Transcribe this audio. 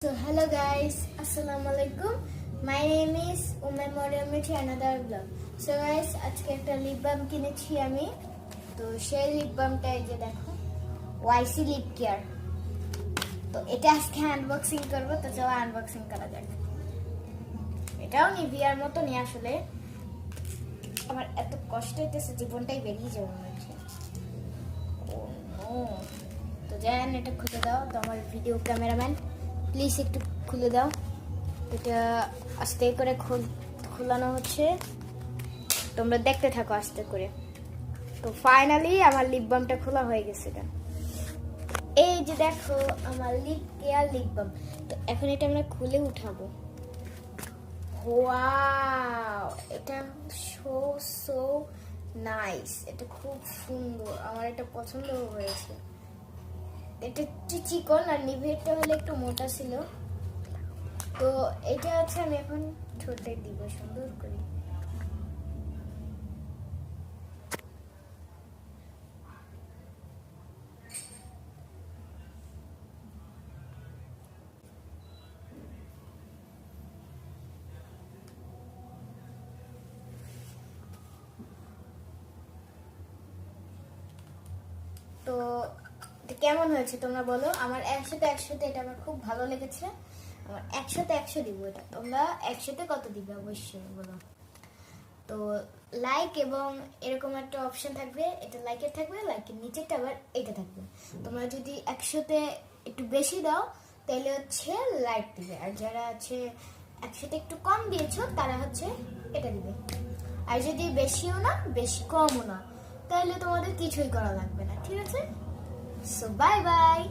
So hello guys, Assalamualaikum. My name is Umemoriamiti another vlog. So guys, আজকে একটা lip balm কিনেছি আমি। তো সেই লিপ বামটা এই যে দেখো, YC লিপ কেয়ার। তো এটা আজকে আনবক্সিং করব, তো চলো আনবক্সিং করা যাক। এটাও নিভিয়ার মতো নিয়ে আসলে আমার এত কষ্ট হইতেছে, জীবনটাই বেরিয়ে যাবে মনে হচ্ছে। ও নো, তো জান এটা খুলে দাও। তো আমার ভিডিও ক্যামেরাম্যান প্লিজ একটু খুলে দাও। এটা আস্তে করে খোলানো হচ্ছে, তোমরা দেখতে থাকো আস্তে করে। তো ফাইনালি আমার লিপ বামটা খোলা হয়ে গেছে। এই যে দেখো আমার লিপ কেয়ার লিপ বাম। তো এখন এটা আমরা খুলে উঠাবো। ওয়াও, এটা সো নাইস, এটা খুব সুন্দর, আমার এটা পছন্দ হয়েছে। এটা একটু চিকন আর নিভেরটা হলে একটু মোটা ছিল। তো এটা হচ্ছে আমি এখন ঠোঁটে দিব সুন্দর করে। তো কেমন হয়েছে তোমরা বলো। আমার 100-100 এটা আমার খুব ভালো লেগেছে। আমার 100-100 দিব এটা। তোমরা 100-তে কত দিবে অবশ্যই বলো। তো লাইক এবং এরকম একটা অপশন থাকবে, এটা লাইকের থাকবে, লাইকের নিচেটা আবার এটা থাকবে। তোমরা যদি 100-তে একটু বেশি দাও তাহলে হচ্ছে লাইক দিবে, আর যারা আছে 100-তে একটু কম দিয়েছো তারা হচ্ছে এটা দিবে। আর যদি বেশিও না বেশি কমও না তাহলে তোমাদের কিছুই করা লাগবে না, ঠিক আছে? So bye bye.